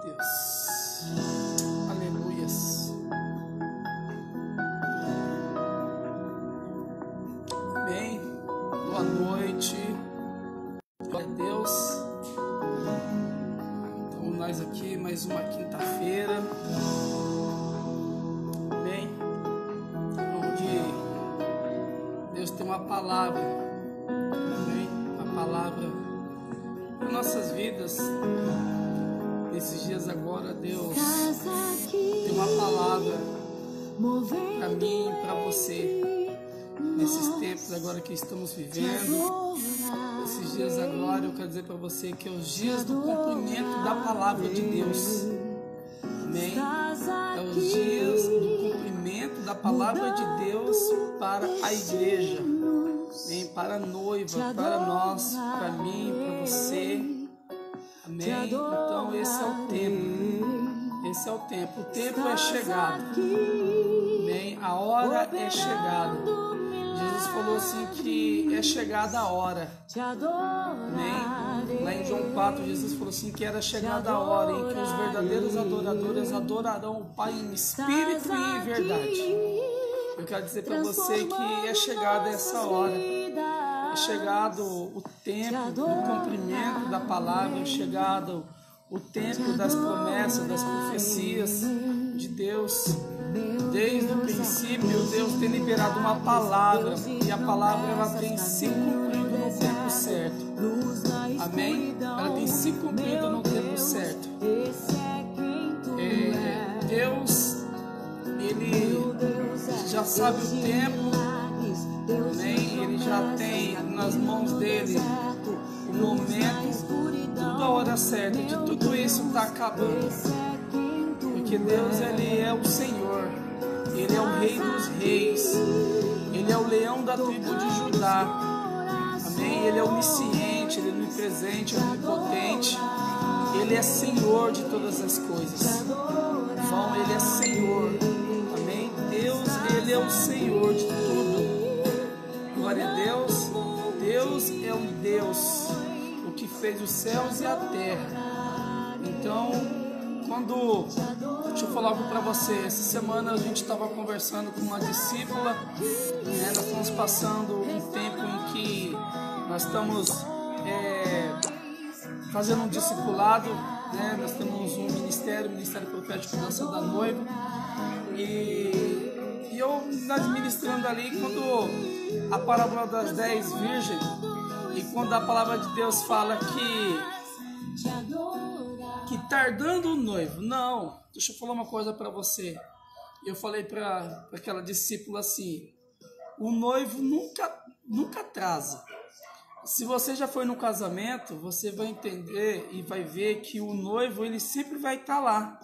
Deus. Aleluias. Amém. Boa noite. Glória a Deus. Estamos nós aqui mais uma quinta-feira. Amém. Onde Deus tem uma palavra. Amém. Uma palavra para nossas vidas. Nesses dias agora, Deus tem uma palavra para mim e para você. Nesses tempos agora que estamos vivendo, esses dias agora, eu quero dizer para você que é os dias do cumprimento da palavra de Deus. Amém? É os dias do cumprimento da palavra de Deus para a igreja. Amém? Para a noiva, para nós, para mim, para você. Amém? Então esse é o tempo. Esse é o tempo. O tempo é chegado. Amém? A hora é chegada. Jesus falou assim que é chegada a hora. Amém? Lá em João 4, Jesus falou assim que era chegada a hora em que os verdadeiros adoradores adorarão o Pai em espírito e em verdade. Eu quero dizer para você que é chegada essa hora. É chegado o tempo do cumprimento da palavra, é chegado o tempo das promessas, das profecias de Deus. Desde o princípio, Deus tem liberado uma palavra e a palavra ela tem se cumprido no tempo certo. Amém? Ela tem se cumprido no tempo certo. Deus, Ele já sabe o tempo. Amém? Ele já tem nas mãos dele o momento, tudo a hora certa, de tudo isso está acabando. Porque Deus, Ele é o Senhor, Ele é o Rei dos Reis, Ele é o leão da tribo de Judá. Amém? Ele é onisciente, Ele é onipresente, onipotente, Ele é Senhor de todas as coisas. Então, Ele é Senhor. Amém? Deus, Ele é o Senhor de tudo. Glória a Deus. Deus é um Deus, o que fez os céus e a terra. Então, deixa eu falar algo para você. Essa semana a gente estava conversando com uma discípula, né? Nós estamos passando um tempo em que nós estamos fazendo um discipulado, né? Nós temos um ministério profético Dança da Noiva. E nós ministrando ali, quando a parábola das 10 virgens, e quando a palavra de Deus fala que tardando o noivo, não, deixa eu falar uma coisa para você. Eu falei para aquela discípula assim: o noivo nunca atrasa. Se você já foi no casamento, você vai entender e vai ver que o noivo, ele sempre vai estar lá.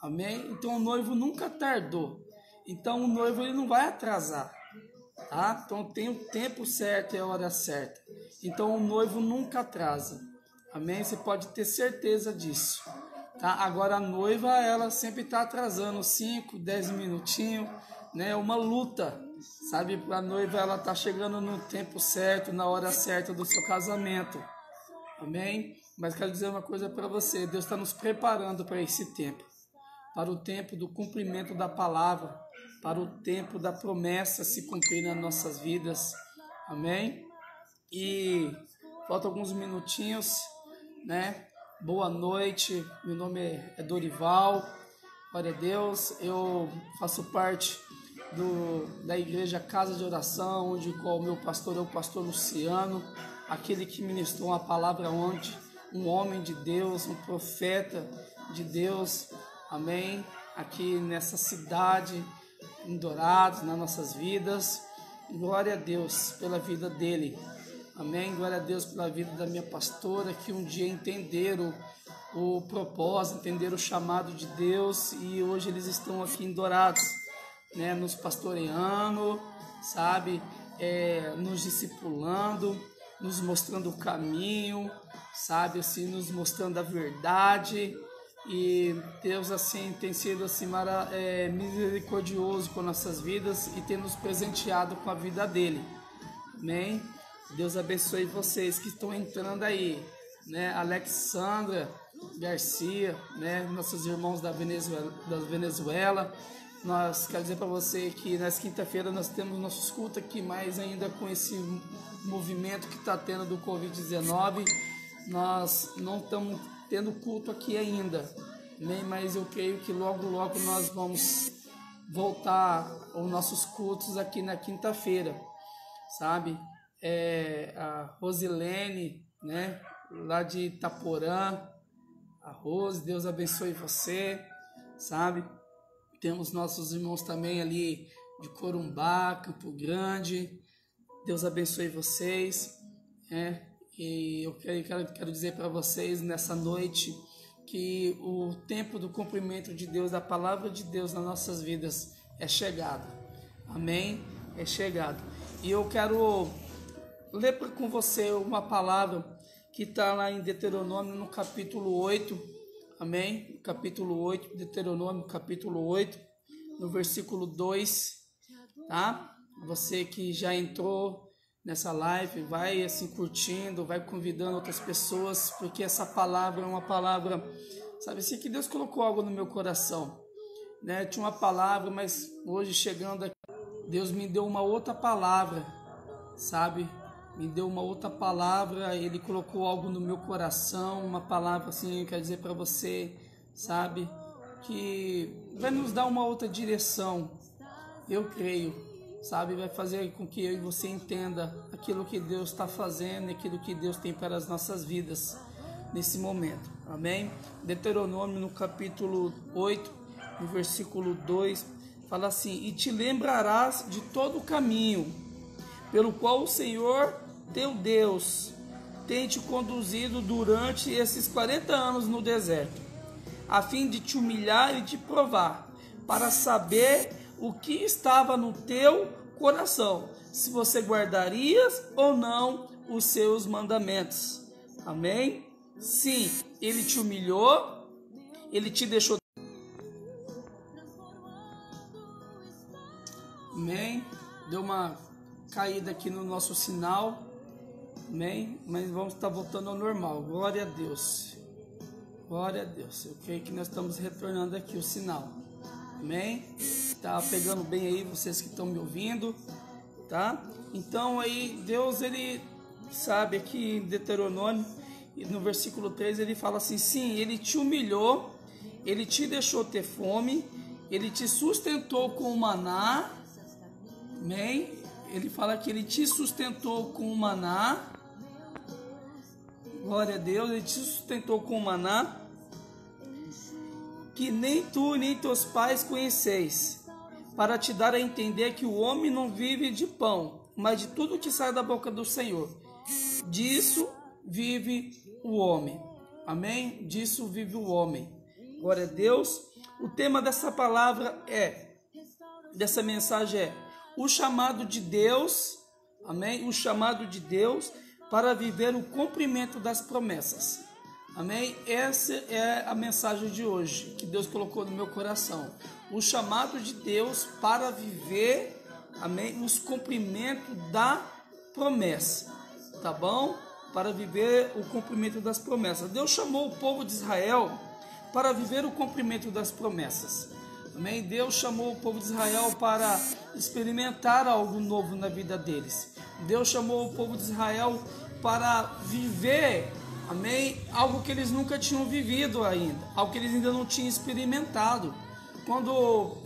Amém? Então o noivo nunca tardou. Então o noivo, ele não vai atrasar. Tá? Então tem o tempo certo e a hora certa. Então o noivo nunca atrasa. Amém? Você pode ter certeza disso. Tá? Agora a noiva, ela sempre está atrasando 5, 10 minutinhos, né? Uma luta, sabe? A noiva, ela está chegando no tempo certo, na hora certa do seu casamento. Amém? Mas quero dizer uma coisa para você: Deus está nos preparando para esse tempo, para o tempo do cumprimento da palavra, para o tempo da promessa se cumprir nas nossas vidas. Amém? E faltam alguns minutinhos, né? Boa noite, meu nome é Dorival, glória a Deus. Eu faço parte da igreja Casa de Oração, onde o meu pastor é o pastor Luciano, aquele que ministrou uma palavra ontem, um homem de Deus, um profeta de Deus. Amém? Aqui nessa cidade, em Dourados, nas nossas vidas. Glória a Deus pela vida dele. Amém? Glória a Deus pela vida da minha pastora, que um dia entenderam o propósito, entenderam o chamado de Deus, e hoje eles estão aqui em Dourados, né? Nos pastoreando, sabe? Nos discipulando, nos mostrando o caminho, sabe? Assim, nos mostrando a verdade. E Deus assim tem sido assim misericordioso com nossas vidas e tem nos presenteado com a vida dele. Amém? Deus abençoe vocês que estão entrando aí, né? Alexandra, Garcia, né? Nossos irmãos da Venezuela. Nós quero dizer para você que nessa quinta-feira nós temos nossos cultos aqui, mais ainda com esse movimento que está tendo do Covid-19. Nós não estamos tendo culto aqui ainda, né? Mas eu creio que logo nós vamos voltar aos nossos cultos aqui na quinta-feira, sabe? A Rosilene, né? Lá de Itaporã, a Rose, Deus abençoe você, sabe? Temos nossos irmãos também ali de Corumbá, Campo Grande, Deus abençoe vocês, né? E eu quero dizer para vocês nessa noite que o tempo do cumprimento de Deus, da palavra de Deus nas nossas vidas é chegado, amém? É chegado. E eu quero ler com você uma palavra que está lá em Deuteronômio no capítulo 8, amém? Capítulo 8, Deuteronômio capítulo 8, no versículo 2, tá? Você que já entrou nessa live, vai assim curtindo, vai convidando outras pessoas, porque essa palavra é uma palavra, sabe assim, que Deus colocou algo no meu coração, né? Tinha uma palavra, mas hoje chegando aqui, Deus me deu uma outra palavra, sabe? Me deu uma outra palavra, Ele colocou algo no meu coração, uma palavra assim, eu quero dizer para você, sabe, que vai nos dar uma outra direção, eu creio, sabe, vai fazer com que eu e você entenda aquilo que Deus está fazendo, aquilo que Deus tem para as nossas vidas nesse momento, amém? Deuteronômio no capítulo 8, no versículo 2, fala assim: e te lembrarás de todo o caminho pelo qual o Senhor teu Deus tem te conduzido durante esses 40 anos no deserto, a fim de te humilhar e te provar, para saber o que estava no teu coração, se você guardarias ou não os seus mandamentos. Amém? Sim, Ele te humilhou, Ele te deixou. Amém? Deu uma caída aqui no nosso sinal. Amém? Mas vamos estar voltando ao normal. Glória a Deus. Glória a Deus. Eu creio que nós estamos retornando aqui o sinal. Amém? Tá pegando bem aí vocês que estão me ouvindo, tá? Então aí Deus, Ele sabe aqui em Deuteronômio, no versículo 3, Ele fala assim: sim, Ele te humilhou, Ele te deixou ter fome, Ele te sustentou com o maná. Amém? Ele fala que Ele te sustentou com o maná. Glória a Deus, Ele te sustentou com o maná, que nem tu nem teus pais conheceis, para te dar a entender que o homem não vive de pão, mas de tudo que sai da boca do Senhor. Disso vive o homem. Amém? Disso vive o homem. Glória a Deus. O tema dessa palavra dessa mensagem é o chamado de Deus, amém? O chamado de Deus para viver o cumprimento das promessas, amém? Essa é a mensagem de hoje que Deus colocou no meu coração. O chamado de Deus para viver, amém? Os cumprimentos da promessa, tá bom? Para viver o cumprimento das promessas. Deus chamou o povo de Israel para viver o cumprimento das promessas. Amém? Deus chamou o povo de Israel para experimentar algo novo na vida deles. Deus chamou o povo de Israel para viver, amém, algo que eles nunca tinham vivido ainda, algo que eles ainda não tinham experimentado. Quando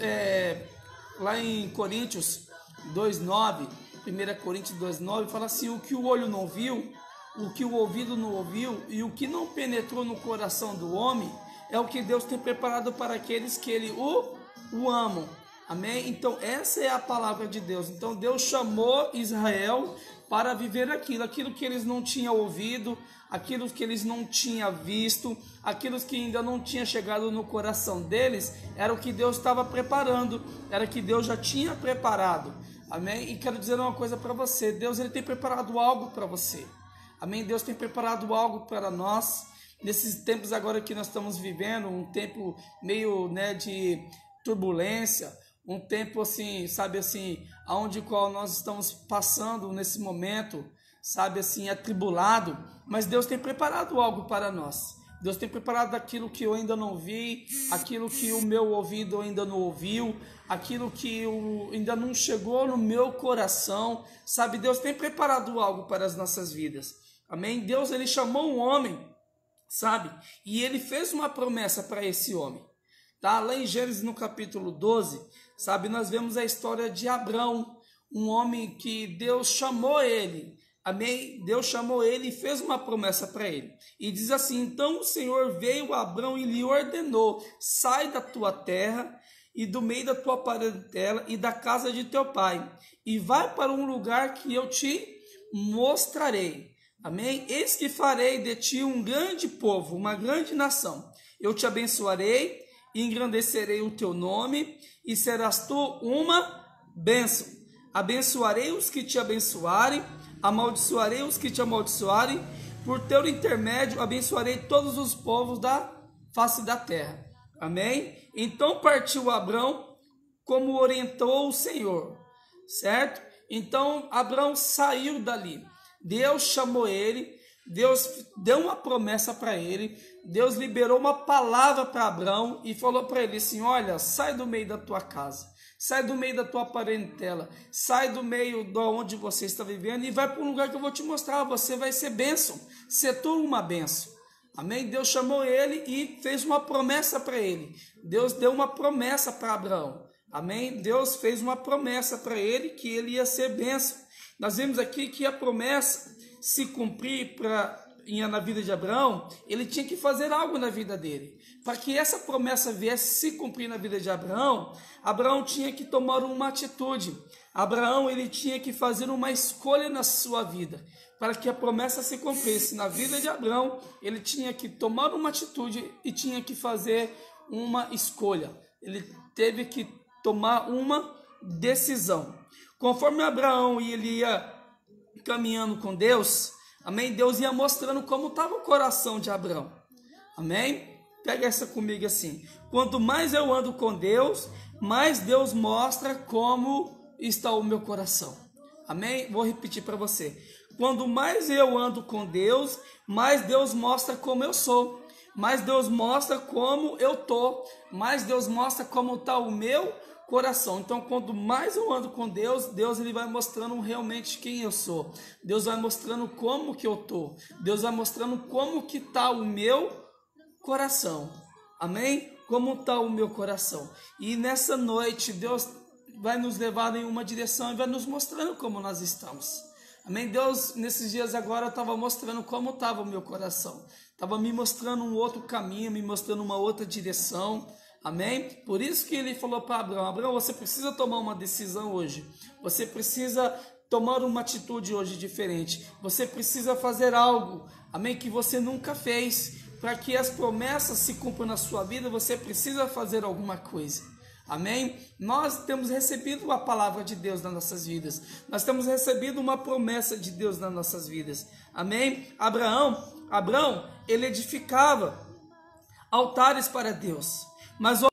lá em Coríntios 2:9, 1 Coríntios 2:9, fala assim: o que o olho não viu, o que o ouvido não ouviu e o que não penetrou no coração do homem é o que Deus tem preparado para aqueles que Ele o amam. Amém? Então essa é a palavra de Deus. Então Deus chamou Israel para viver aquilo que eles não tinham ouvido, aquilo que eles não tinham visto, aquilo que ainda não tinha chegado no coração deles, era o que Deus estava preparando, era o que Deus já tinha preparado. Amém? E quero dizer uma coisa para você: Deus, Ele tem preparado algo para você. Amém? Deus tem preparado algo para nós. Nesses tempos agora que nós estamos vivendo, um tempo meio, de turbulência, um tempo assim, sabe assim, aonde qual nós estamos passando nesse momento, sabe assim, atribulado, mas Deus tem preparado algo para nós. Deus tem preparado aquilo que eu ainda não vi, aquilo que o meu ouvido ainda não ouviu, aquilo que ainda não chegou no meu coração, sabe? Deus tem preparado algo para as nossas vidas, amém? Deus, ele chamou um homem, sabe? E ele fez uma promessa para esse homem, tá? Lá em Gênesis, no capítulo 12, sabe? Nós vemos a história de Abrão, um homem que Deus chamou ele, amém? Deus chamou ele e fez uma promessa para ele. E diz assim: então o Senhor veio a Abrão e lhe ordenou: sai da tua terra e do meio da tua parentela e da casa de teu pai, e vai para um lugar que eu te mostrarei. Amém? Eis que farei de ti um grande povo, uma grande nação. Eu te abençoarei e engrandecerei o teu nome, e serás tu uma bênção. Abençoarei os que te abençoarem, amaldiçoarei os que te amaldiçoarem, por teu intermédio abençoarei todos os povos da face da terra. Amém? Então partiu Abrão como orientou o Senhor, certo? Então Abrão saiu dali, Deus chamou ele, Deus deu uma promessa para ele, Deus liberou uma palavra para Abrão e falou para ele assim: olha, sai do meio da tua casa, sai do meio da tua parentela, sai do meio de onde você está vivendo e vai para um lugar que eu vou te mostrar. Você vai ser bênção, ser tu uma bênção. Amém? Deus chamou ele e fez uma promessa para ele. Deus deu uma promessa para Abraão. Amém? Deus fez uma promessa para ele que ele ia ser bênção. Nós vemos aqui que a promessa se cumprir na vida de Abraão, ele tinha que fazer algo na vida dele. Para que essa promessa viesse se cumprir na vida de Abraão, Abraão tinha que tomar uma atitude. Abraão, ele tinha que fazer uma escolha na sua vida. Para que a promessa se cumprisse na vida de Abraão, ele tinha que tomar uma atitude e tinha que fazer uma escolha. Ele teve que tomar uma decisão. Conforme Abraão ele ia caminhando com Deus, amém? Deus ia mostrando como estava o coração de Abraão, amém? Pega essa comigo assim: quanto mais eu ando com Deus, mais Deus mostra como está o meu coração, amém? Vou repetir para você: quanto mais eu ando com Deus, mais Deus mostra como eu sou, mais Deus mostra como eu tô, mais Deus mostra como está o meu coração. Então, quanto mais eu ando com Deus, Deus ele vai mostrando realmente quem eu sou. Deus vai mostrando como que eu tô. Deus vai mostrando como que tá o meu coração. Amém? Como tá o meu coração. E nessa noite, Deus vai nos levar em uma direção e vai nos mostrando como nós estamos. Amém? Deus, nesses dias agora, estava mostrando como estava o meu coração. Estava me mostrando um outro caminho, me mostrando uma outra direção. Amém? Por isso que ele falou para Abraão: Abraão, você precisa tomar uma decisão hoje. Você precisa tomar uma atitude hoje diferente. Você precisa fazer algo, amém, que você nunca fez. Para que as promessas se cumpram na sua vida, você precisa fazer alguma coisa. Amém? Nós temos recebido a palavra de Deus nas nossas vidas. Nós temos recebido uma promessa de Deus nas nossas vidas. Amém? Abraão, ele edificava altares para Deus. Mas houve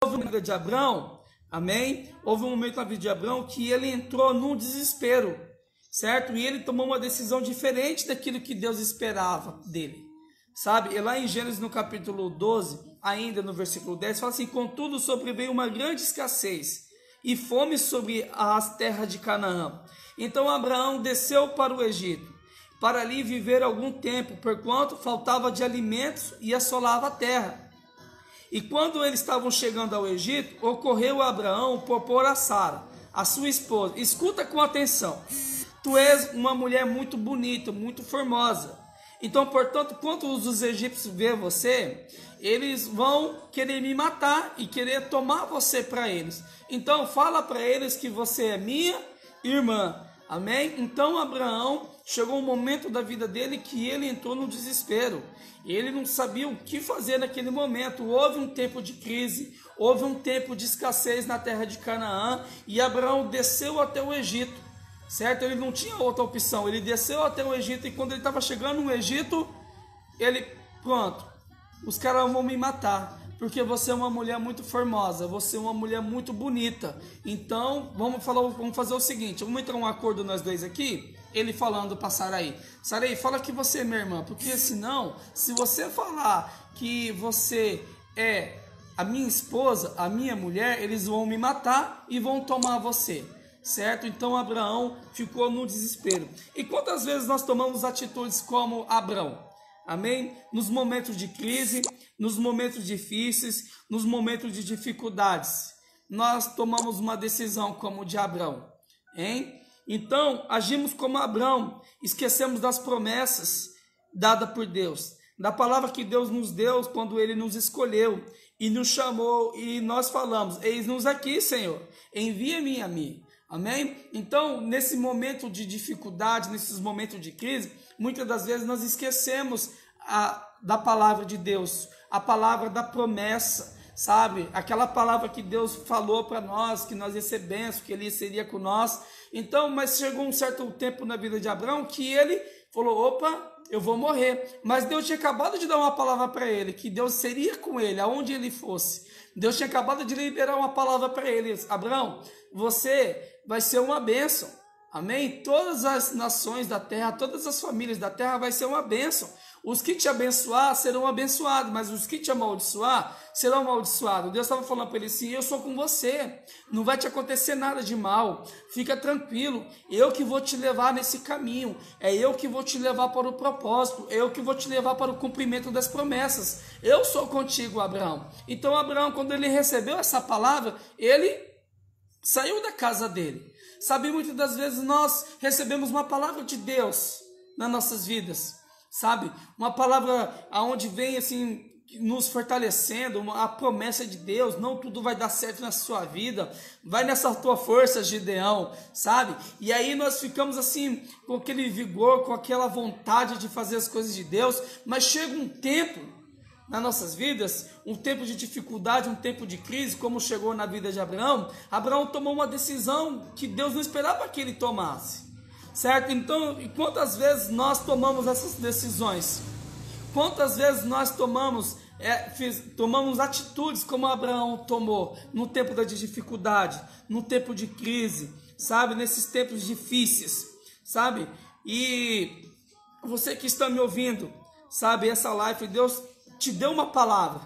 um momento na vida de Abraão, amém? Houve um momento na vida de Abraão que ele entrou num desespero, certo? E ele tomou uma decisão diferente daquilo que Deus esperava dele, sabe? E lá em Gênesis, no capítulo 12, ainda no versículo 10, fala assim: contudo sobreveio uma grande escassez e fome sobre as terras de Canaã. Então Abraão desceu para o Egito, para ali viver algum tempo, porquanto faltava de alimentos e assolava a terra. E quando eles estavam chegando ao Egito, ocorreu a Abraão propor a Sara, a sua esposa: escuta com atenção, tu és uma mulher muito bonita, muito formosa. Então, portanto, quando os egípcios verem você, eles vão querer me matar e querer tomar você para eles. Então, fala para eles que você é minha irmã. Amém? Então, Abraão, chegou um momento da vida dele que ele entrou no desespero. Ele não sabia o que fazer naquele momento. Houve um tempo de crise, houve um tempo de escassez na terra de Canaã, e Abraão desceu até o Egito, certo? Ele não tinha outra opção, ele desceu até o Egito, e quando ele estava chegando no Egito, pronto, os caras vão me matar, porque você é uma mulher muito formosa, você é uma mulher muito bonita. Então, vamos fazer o seguinte: vamos entrar um acordo nós dois aqui. ele falando para Sarai: Sarai, fala que você é minha irmã, porque senão, se você falar que você é a minha esposa, a minha mulher, eles vão me matar e vão tomar você, certo? Então Abraão ficou no desespero. E quantas vezes nós tomamos atitudes como Abraão? Amém? Nos momentos de crise, nos momentos difíceis, nos momentos de dificuldades, nós tomamos uma decisão como de Abraão, hein? Então, agimos como Abraão, esquecemos das promessas dadas por Deus, da palavra que Deus nos deu quando Ele nos escolheu e nos chamou, e nós falamos: eis-nos aqui, Senhor, envia-me a mim. Amém? Então, nesse momento de dificuldade, nesses momentos de crise, muitas das vezes nós esquecemos da palavra de Deus, a palavra da promessa, sabe? Aquela palavra que Deus falou para nós, que nós recebemos, que Ele seria com nós. Então, mas chegou um certo tempo na vida de Abraão que ele falou: opa, eu vou morrer. Mas Deus tinha acabado de dar uma palavra para ele, que Deus seria com ele, aonde ele fosse. Deus tinha acabado de liberar uma palavra para ele: Abraão, você vai ser uma bênção. Amém? Todas as nações da terra, todas as famílias da terra vai ser uma bênção. Os que te abençoar serão abençoados, mas os que te amaldiçoar serão amaldiçoados. Deus estava falando para ele assim: eu sou com você, não vai te acontecer nada de mal, fica tranquilo, eu que vou te levar nesse caminho, é eu que vou te levar para o propósito, é eu que vou te levar para o cumprimento das promessas, eu sou contigo, Abraão. Então Abraão, quando ele recebeu essa palavra, ele saiu da casa dele. Sabe, muitas das vezes nós recebemos uma palavra de Deus nas nossas vidas, sabe? Uma palavra aonde vem assim nos fortalecendo, a promessa de Deus: não tudo vai dar certo na sua vida, vai nessa tua força, Gideão, sabe? E aí nós ficamos assim com aquele vigor, com aquela vontade de fazer as coisas de Deus, mas chega um tempo nas nossas vidas, um tempo de dificuldade, um tempo de crise, como chegou na vida de Abraão. Abraão tomou uma decisão que Deus não esperava que ele tomasse, certo? Então, quantas vezes nós tomamos essas decisões? Quantas vezes nós tomamos atitudes como Abraão tomou no tempo da dificuldade, no tempo de crise, sabe? Nesses tempos difíceis, sabe? E você que está me ouvindo, sabe, essa live, Deus te deu uma palavra,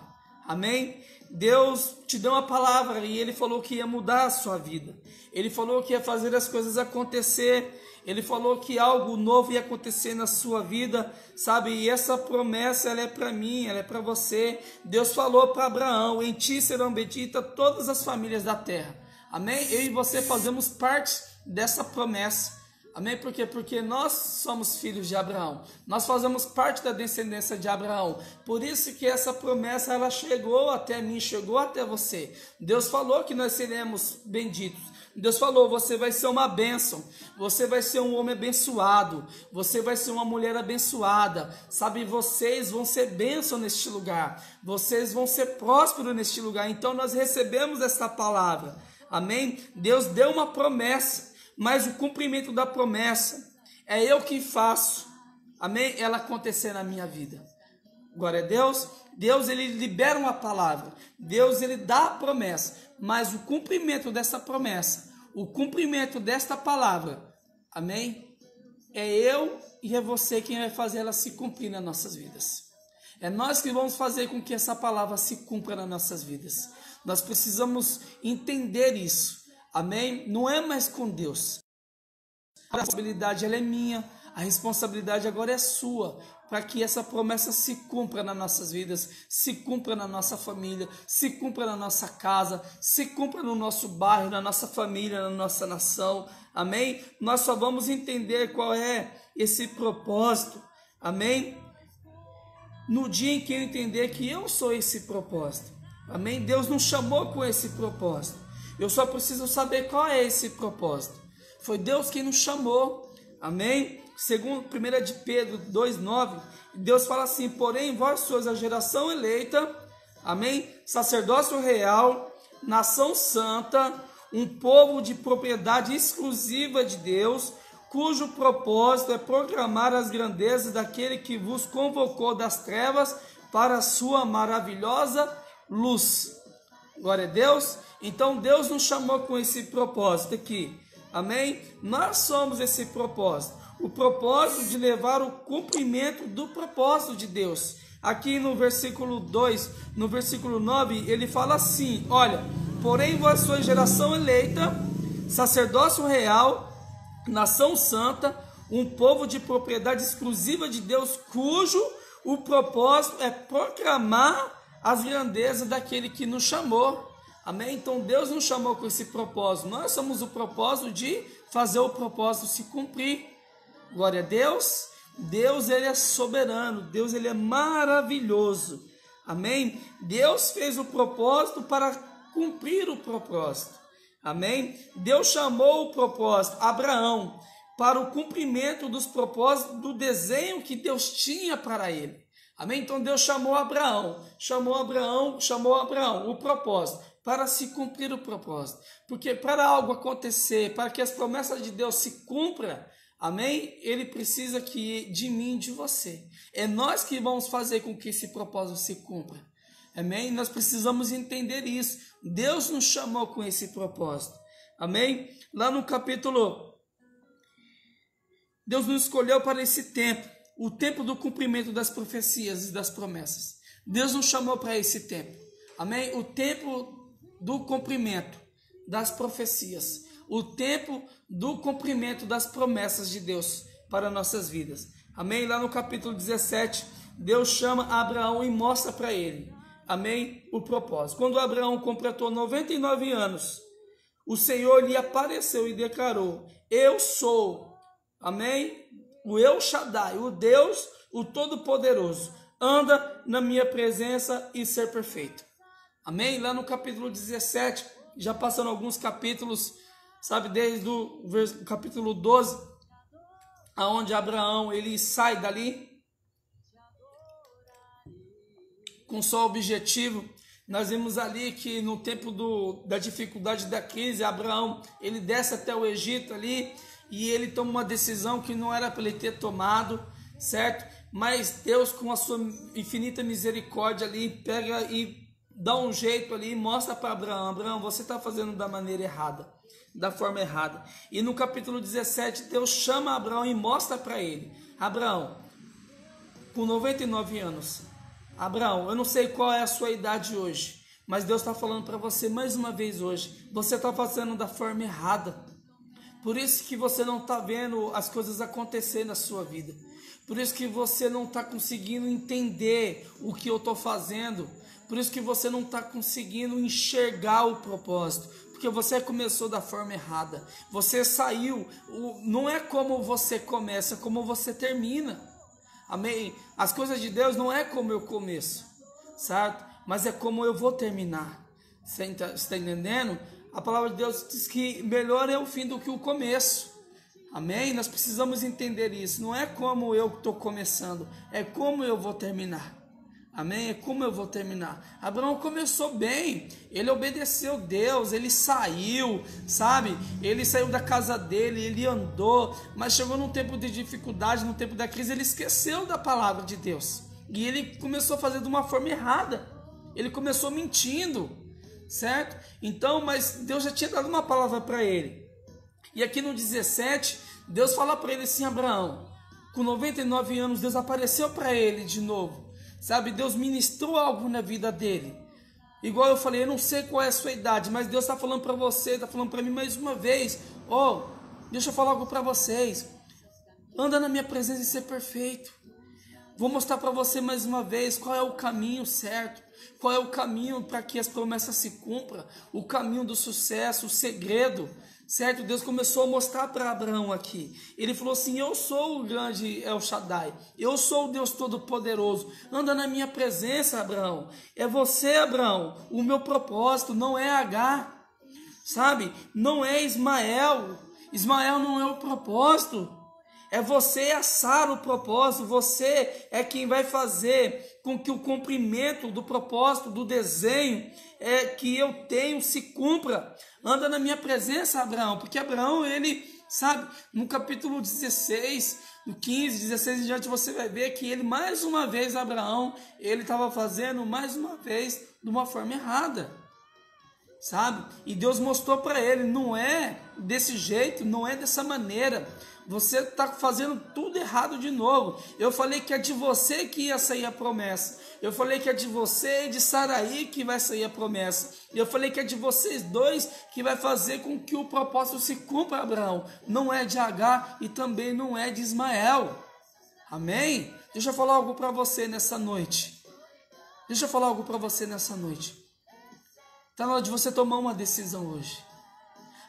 amém? Deus te deu uma palavra e Ele falou que ia mudar a sua vida. Ele falou que ia fazer as coisas acontecer. Ele falou que algo novo ia acontecer na sua vida, sabe? E essa promessa, ela é para mim, ela é para você. Deus falou para Abraão: em ti serão benditas todas as famílias da terra, amém? Eu e você fazemos parte dessa promessa. Amém? Por quê? Porque nós somos filhos de Abraão. Nós fazemos parte da descendência de Abraão. Por isso que essa promessa, ela chegou até mim, chegou até você. Deus falou que nós seremos benditos. Deus falou: você vai ser uma bênção. Você vai ser um homem abençoado. Você vai ser uma mulher abençoada. Sabe, vocês vão ser bênção neste lugar. Vocês vão ser prósperos neste lugar. Então nós recebemos essa palavra. Amém? Deus deu uma promessa, mas o cumprimento da promessa é eu que faço, amém? Ela acontecer na minha vida. Glória a Deus. Deus, Ele libera uma palavra, Deus, Ele dá a promessa, mas o cumprimento dessa promessa, o cumprimento desta palavra, amém? É eu e é você quem vai fazer ela se cumprir nas nossas vidas. É nós que vamos fazer com que essa palavra se cumpra nas nossas vidas. Nós precisamos entender isso. Amém? Não é mais com Deus. A responsabilidade, ela é minha. A responsabilidade agora é sua, para que essa promessa se cumpra nas nossas vidas, se cumpra na nossa família, se cumpra na nossa casa, se cumpra no nosso bairro, na nossa família, na nossa nação. Amém? Nós só vamos entender qual é esse propósito. Amém? No dia em que eu entender que eu sou esse propósito. Amém? Deus nos chamou com esse propósito. Eu só preciso saber qual é esse propósito. Foi Deus quem nos chamou. Amém? Segundo 1 de Pedro 2,9, Deus fala assim: porém vós sois a geração eleita, amém? Sacerdócio real, nação santa, um povo de propriedade exclusiva de Deus, cujo propósito é proclamar as grandezas daquele que vos convocou das trevas para a sua maravilhosa luz. Glória a Deus. Então Deus nos chamou com esse propósito aqui, amém? Nós somos esse propósito. o propósito de levar o cumprimento do propósito de Deus. Aqui no versículo 2, no versículo 9, ele fala assim: olha, porém vós sois geração eleita, sacerdócio real, nação santa, um povo de propriedade exclusiva de Deus, cujo o propósito é proclamar as grandezas daquele que nos chamou. Amém? Então Deus nos chamou com esse propósito. Nós somos o propósito de fazer o propósito se cumprir. Glória a Deus. Deus, ele é soberano. Deus, ele é maravilhoso. Amém? Deus fez o propósito para cumprir o propósito. Amém? Deus chamou o propósito, Abraão, para o cumprimento dos propósitos do desenho que Deus tinha para ele. Amém? Então Deus chamou Abraão, o propósito, para se cumprir o propósito. Porque para algo acontecer, para que as promessas de Deus se cumpram, amém? Ele precisa de mim e de você. É nós que vamos fazer com que esse propósito se cumpra. Amém? Nós precisamos entender isso. Deus nos chamou com esse propósito. Amém? Lá no capítulo, Deus nos escolheu para esse tempo, o tempo do cumprimento das profecias e das promessas. Deus nos chamou para esse tempo. Amém? O tempo do cumprimento das profecias. O tempo do cumprimento das promessas de Deus para nossas vidas. Amém? Lá no capítulo 17, Deus chama Abraão e mostra para ele, amém, o propósito. Quando Abraão completou 99 anos, o Senhor lhe apareceu e declarou: eu sou, amém, o El Shaddai, o Deus, o Todo-Poderoso. Anda na minha presença e ser perfeito. Amém? Lá no capítulo 17, já passando alguns capítulos, sabe, desde o capítulo 12, aonde Abraão, ele sai dali com só objetivo. Nós vimos ali que no tempo da dificuldade da crise, Abraão, ele desce até o Egito ali, e ele toma uma decisão que não era para ele ter tomado, certo? Mas Deus, com a sua infinita misericórdia ali, pega e dá um jeito ali e mostra para Abraão: Abraão, você está fazendo da maneira errada, da forma errada. E no capítulo 17, Deus chama Abraão e mostra para ele: Abraão, com 99 anos, Abraão, eu não sei qual é a sua idade hoje, mas Deus está falando para você mais uma vez hoje: você está fazendo da forma errada. Por isso que você não está vendo as coisas acontecer na sua vida. Por isso que você não está conseguindo entender o que eu estou fazendo. Por isso que você não está conseguindo enxergar o propósito. Porque você começou da forma errada. Você saiu. Não é como você começa, é como você termina. Amém? As coisas de Deus não é como eu começo, certo? Mas é como eu vou terminar. Você está entendendo? A palavra de Deus diz que melhor é o fim do que o começo. Amém? Nós precisamos entender isso. Não é como eu estou começando, é como eu vou terminar. Amém? É como eu vou terminar. Abraão começou bem, ele obedeceu Deus, ele saiu, sabe? Ele saiu da casa dele, ele andou, mas chegou num tempo de dificuldade, no tempo da crise, ele esqueceu da palavra de Deus. E ele começou a fazer de uma forma errada. Ele começou mentindo, certo? Então, mas Deus já tinha dado uma palavra para ele. E aqui no 17, Deus fala para ele assim: Abraão, com 99 anos, Deus apareceu para ele de novo. Sabe, Deus ministrou algo na vida dele. Igual eu falei, eu não sei qual é a sua idade, mas Deus está falando para você, está falando para mim mais uma vez: oh, deixa eu falar algo para vocês. Anda na minha presença e ser perfeito. Vou mostrar para você mais uma vez qual é o caminho certo, qual é o caminho para que as promessas se cumpram, o caminho do sucesso, o segredo, certo? Deus começou a mostrar para Abraão aqui. Ele falou assim: eu sou o grande El Shaddai, eu sou o Deus Todo-Poderoso. Anda na minha presença, Abraão. É você, Abraão. O meu propósito não é Agar, sabe? Não é Ismael. Ismael não é o propósito. É você assar o propósito. Você é quem vai fazer com que o cumprimento do propósito, do desenho que eu tenho se cumpra. Anda na minha presença, Abraão. Porque Abraão, ele, sabe, no capítulo 16, no 15, 16 em diante, você vai ver que ele, mais uma vez, Abraão, ele estava fazendo, mais uma vez, de uma forma errada. Sabe? E Deus mostrou para ele: não é desse jeito, não é dessa maneira. Você está fazendo tudo errado de novo. Eu falei que é de você que ia sair a promessa. Eu falei que é de você e de Saraí que vai sair a promessa. Eu falei que é de vocês dois que vai fazer com que o propósito se cumpra, Abraão. Não é de Agar e também não é de Ismael. Amém? Deixa eu falar algo para você nessa noite. Deixa eu falar algo para você nessa noite. Está na hora de você tomar uma decisão hoje.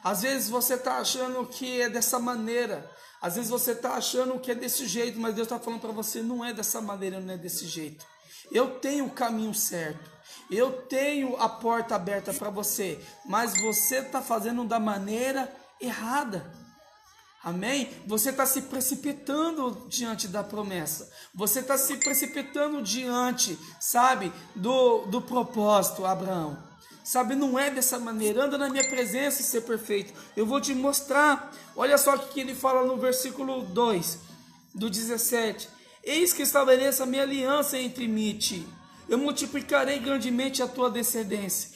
Às vezes você está achando que é dessa maneira. Às vezes você está achando que é desse jeito. Mas Deus está falando para você, não é dessa maneira, não é desse jeito. Eu tenho o caminho certo. Eu tenho a porta aberta para você. Mas você está fazendo da maneira errada. Amém? Você está se precipitando diante da promessa. Você está se precipitando diante, sabe, do propósito, Abraão. Sabe, não é dessa maneira. Anda na minha presença e ser perfeito. Eu vou te mostrar. Olha só o que ele fala no versículo 2 do 17. Eis que estabeleço a minha aliança entre mim e ti. Eu multiplicarei grandemente a tua descendência.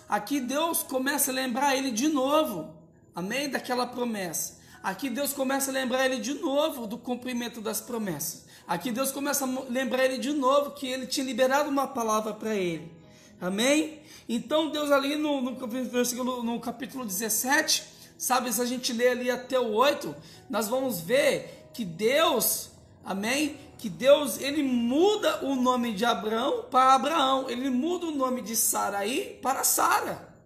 Aqui Deus começa a lembrar ele de novo. Amém? Daquela promessa. Aqui Deus começa a lembrar ele de novo do cumprimento das promessas. Aqui Deus começa a lembrar ele de novo que ele tinha liberado uma palavra para ele. Amém? Então Deus ali no capítulo 17, sabe, se a gente ler ali até o 8, nós vamos ver que Deus, amém? Que Deus, ele muda o nome de Abraão para Abraão. Ele muda o nome de Saraí para Sara.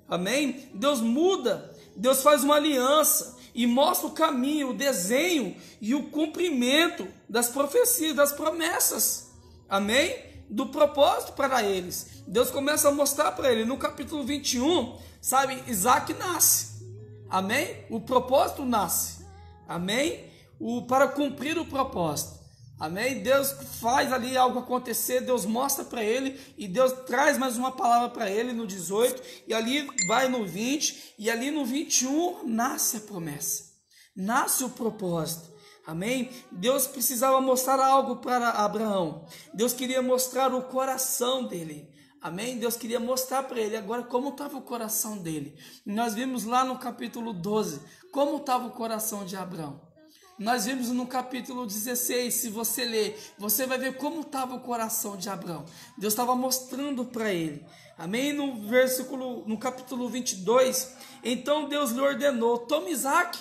Amém? Deus muda. Deus faz uma aliança e mostra o caminho, o desenho e o cumprimento das profecias, das promessas. Amém? Do propósito para eles. Deus começa a mostrar para ele. No capítulo 21, sabe, Isaac nasce. Amém? O propósito nasce. Amém? Para cumprir o propósito. Amém? Deus faz ali algo acontecer, Deus mostra para ele e Deus traz mais uma palavra para ele no 18 e ali vai no 20 e ali no 21 nasce a promessa, nasce o propósito. Amém? Deus precisava mostrar algo para Abraão. Deus queria mostrar o coração dele. Amém? Deus queria mostrar para ele agora como estava o coração dele. Nós vimos lá no capítulo 12 como estava o coração de Abraão. Nós vimos no capítulo 16, se você ler, você vai ver como estava o coração de Abraão. Deus estava mostrando para ele. Amém? No capítulo 22, então Deus lhe ordenou, tome Isaac.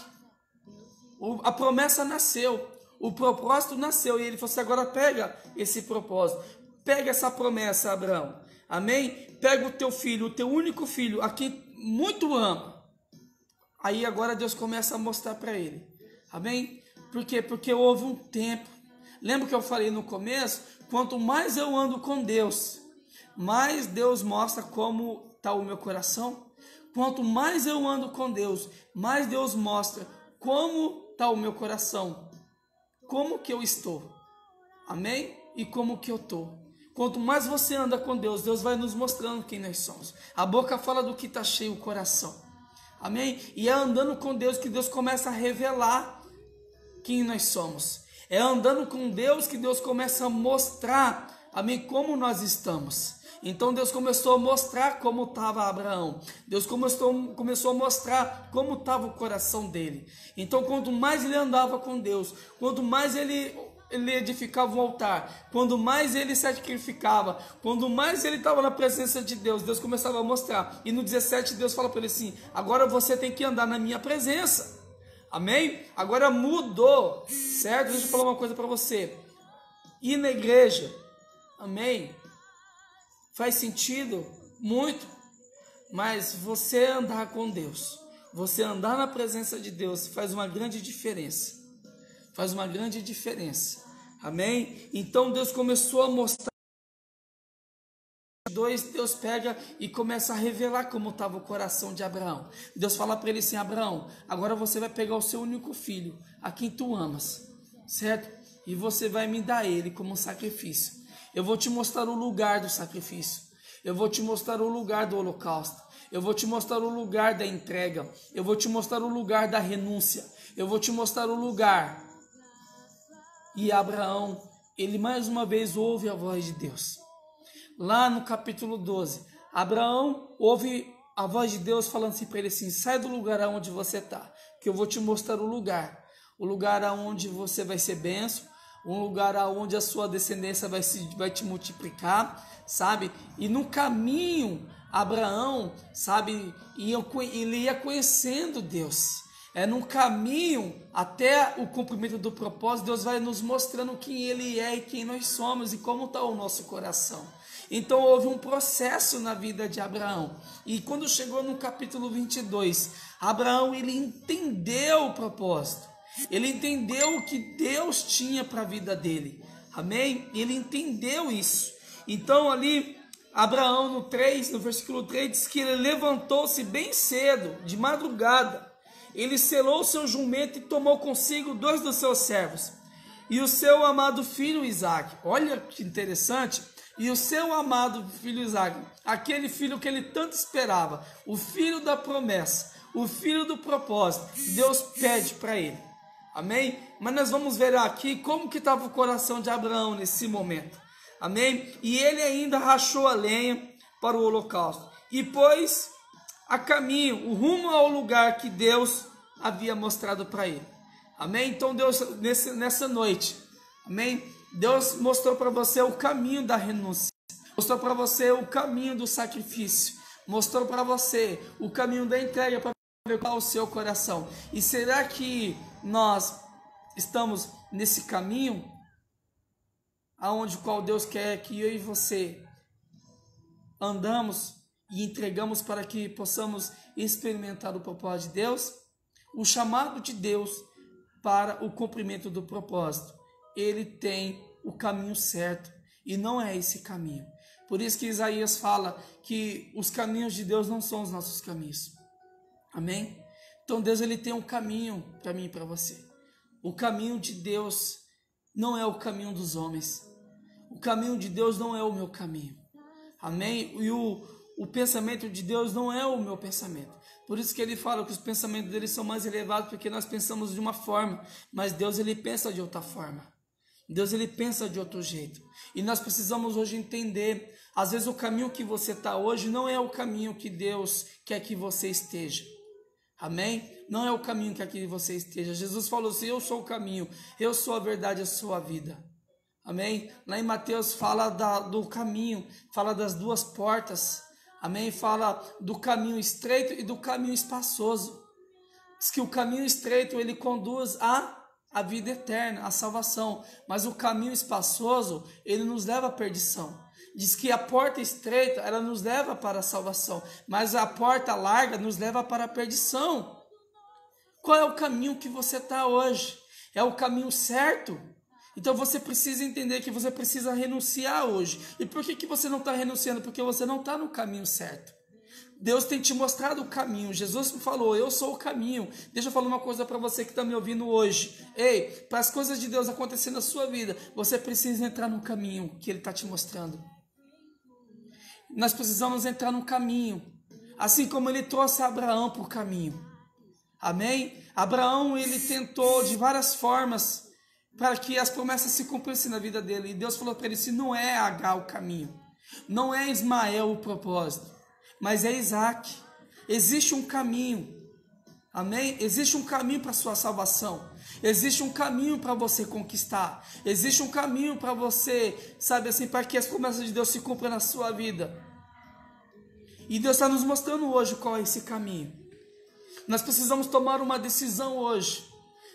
A promessa nasceu, o propósito nasceu. E ele falou assim, agora pega esse propósito, pega essa promessa, Abraão. Amém? Pega o teu filho, o teu único filho, a quem muito ama. Aí agora Deus começa a mostrar para ele. Amém? Por quê? Porque houve um tempo. Lembra que eu falei no começo? Quanto mais eu ando com Deus, mais Deus mostra como está o meu coração. Quanto mais eu ando com Deus, mais Deus mostra como está o meu coração. Como que eu estou. Amém? E como que eu estou. Quanto mais você anda com Deus, Deus vai nos mostrando quem nós somos. A boca fala do que está cheio o coração. Amém? E é andando com Deus que Deus começa a revelar quem nós somos. É andando com Deus que Deus começa a mostrar, amém, como nós estamos. Então Deus começou a mostrar como estava Abraão. Deus começou a mostrar como estava o coração dele. Então quanto mais ele andava com Deus, quanto mais ele edificava um altar, quando mais ele sacrificava, quando mais ele estava na presença de Deus, Deus começava a mostrar. E no 17 Deus fala para ele assim, agora você tem que andar na minha presença. Amém? Agora mudou, certo? Deixa eu falar uma coisa para você. Ir na igreja, amém? Faz sentido? Muito. Mas você andar com Deus, você andar na presença de Deus faz uma grande diferença. Faz uma grande diferença. Amém? Então Deus começou a mostrar. Deus pega e começa a revelar como estava o coração de Abraão. Deus fala para ele assim, Abraão, agora você vai pegar o seu único filho, a quem tu amas, certo? E você vai me dar ele como um sacrifício. Eu vou te mostrar o lugar do sacrifício. Eu vou te mostrar o lugar do holocausto. Eu vou te mostrar o lugar da entrega. Eu vou te mostrar o lugar da renúncia. Eu vou te mostrar o lugar. E Abraão, ele mais uma vez ouve a voz de Deus. Lá no capítulo 12, Abraão ouve a voz de Deus falando assim para ele assim: sai do lugar aonde você está, que eu vou te mostrar o lugar aonde você vai ser bênção, um lugar aonde a sua descendência vai te multiplicar, sabe? E no caminho, Abraão, sabe, ele ia conhecendo Deus. No caminho até o cumprimento do propósito, Deus vai nos mostrando quem Ele é e quem nós somos e como está o nosso coração. Então houve um processo na vida de Abraão. E quando chegou no capítulo 22, Abraão ele entendeu o propósito. Ele entendeu o que Deus tinha para a vida dele. Amém? Ele entendeu isso. Então ali, Abraão no versículo 3, diz que ele levantou-se bem cedo, de madrugada. Ele selou seu jumento e tomou consigo 2 dos seus servos e o seu amado filho Isaque. Olha que interessante. E o seu amado filho Isaque, aquele filho que ele tanto esperava, o filho da promessa, o filho do propósito, Deus pede para ele. Amém? Mas nós vamos ver aqui como que estava o coração de Abraão nesse momento. Amém? E ele ainda rachou a lenha para o holocausto e pôs a caminho, o rumo ao lugar que Deus havia mostrado para ele. Amém? Então Deus, nessa noite, amém? Deus mostrou para você o caminho da renúncia, mostrou para você o caminho do sacrifício, mostrou para você o caminho da entrega para ver qual é o seu coração. E será que nós estamos nesse caminho aonde qual Deus quer que eu e você andamos e entregamos para que possamos experimentar o propósito de Deus? O chamado de Deus para o cumprimento do propósito, ele tem o caminho certo e não é esse caminho. Por isso que Isaías fala que os caminhos de Deus não são os nossos caminhos. Amém? Então Deus ele tem um caminho para mim e para você. O caminho de Deus não é o caminho dos homens. O caminho de Deus não é o meu caminho. Amém? E o pensamento de Deus não é o meu pensamento. Por isso que ele fala que os pensamentos dele são mais elevados, porque nós pensamos de uma forma, mas Deus ele pensa de outra forma. Deus ele pensa de outro jeito. E nós precisamos hoje entender, às vezes o caminho que você está hoje não é o caminho que Deus quer que você esteja. Amém? Não é o caminho que quer que você esteja. Jesus falou assim: eu sou o caminho, eu sou a verdade, eu sou a vida. Amém? Lá em Mateus fala do caminho, fala das 2 portas. Amém? Fala do caminho estreito e do caminho espaçoso. Diz que o caminho estreito ele conduz à vida eterna, à salvação. Mas o caminho espaçoso ele nos leva à perdição. Diz que a porta estreita ela nos leva para a salvação, mas a porta larga nos leva para a perdição. Qual é o caminho que você está hoje? É o caminho certo? Então você precisa entender que você precisa renunciar hoje. E por que você não está renunciando? Porque você não está no caminho certo. Deus tem te mostrado o caminho. Jesus falou: eu sou o caminho. Deixa eu falar uma coisa para você que está me ouvindo hoje. Ei, para as coisas de Deus acontecerem na sua vida, você precisa entrar no caminho que Ele está te mostrando. Nós precisamos entrar no caminho. Assim como Ele trouxe Abraão para o caminho. Amém? Abraão, ele tentou de várias formas para que as promessas se cumprissem na vida dele. E Deus falou para ele assim: não é Agar o caminho, não é Ismael o propósito, mas é Isaque. Existe um caminho, amém? Existe um caminho para a sua salvação, existe um caminho para você conquistar, existe um caminho para você, sabe assim, para que as promessas de Deus se cumpram na sua vida. E Deus está nos mostrando hoje qual é esse caminho. Nós precisamos tomar uma decisão hoje.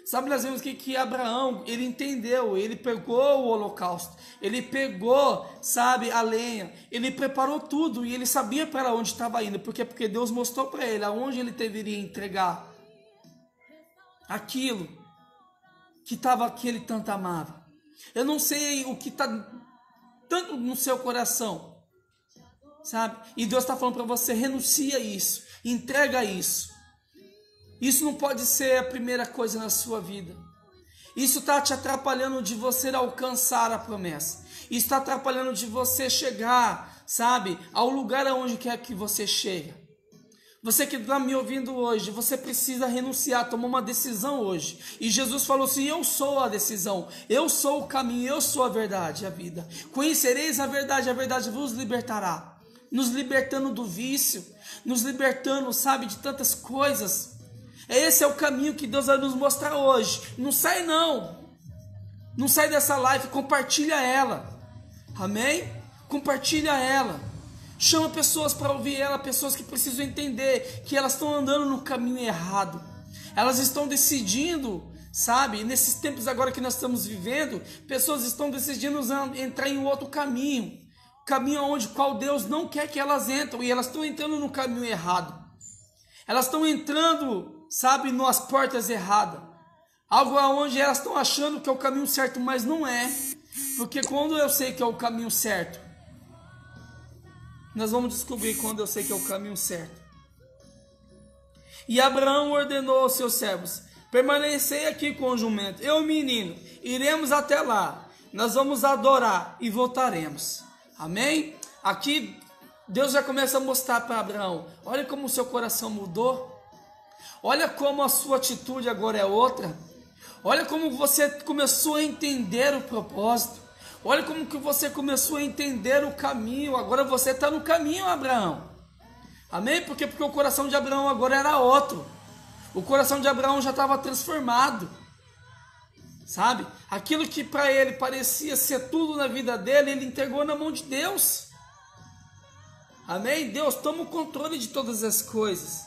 Sabe, nós vemos que Abraão, ele entendeu, ele pegou o holocausto, ele pegou, sabe, a lenha, ele preparou tudo e ele sabia para onde estava indo. Por quê? Porque Deus mostrou para ele aonde ele deveria entregar aquilo que ele tanto amava. Eu não sei o que está tanto no seu coração, sabe? E Deus está falando para você: renuncia isso, entrega isso. Isso não pode ser a primeira coisa na sua vida. Isso está te atrapalhando de você alcançar a promessa. Isso está atrapalhando de você chegar, sabe, ao lugar aonde quer que você chegue. Você que está me ouvindo hoje, você precisa renunciar, tomar uma decisão hoje. E Jesus falou assim: eu sou a decisão, eu sou o caminho, eu sou a verdade e a vida. Conhecereis a verdade vos libertará. nos libertando do vício, nos libertando, sabe, de tantas coisas. Esse é o caminho que Deus vai nos mostrar hoje. Não sai não. Não sai dessa live, compartilha ela. Amém? Compartilha ela. Chama pessoas para ouvir ela, pessoas que precisam entender que elas estão andando no caminho errado. Elas estão decidindo, sabe, nesses tempos agora que nós estamos vivendo, pessoas estão decidindo entrar em outro caminho. Caminho onde qual Deus não quer que elas entrem, e elas estão entrando no caminho errado. Elas estão entrando, sabe, nas portas erradas. Algo aonde elas estão achando que é o caminho certo, mas não é. Porque quando eu sei que é o caminho certo, nós vamos descobrir quando eu sei que é o caminho certo. E Abraão ordenou aos seus servos: permanecei aqui com o jumento, eu e o menino, iremos até lá, nós vamos adorar e voltaremos. Amém? Aqui Deus já começa a mostrar para Abraão: olha como o seu coração mudou, olha como a sua atitude agora é outra, olha como você começou a entender o propósito, olha como que você começou a entender o caminho. Agora você está no caminho, Abraão. Amém? Porque o coração de Abraão agora era outro. O coração de Abraão já estava transformado. Sabe? Aquilo que para ele parecia ser tudo na vida dele, ele entregou na mão de Deus. Amém? Deus toma o controle de todas as coisas.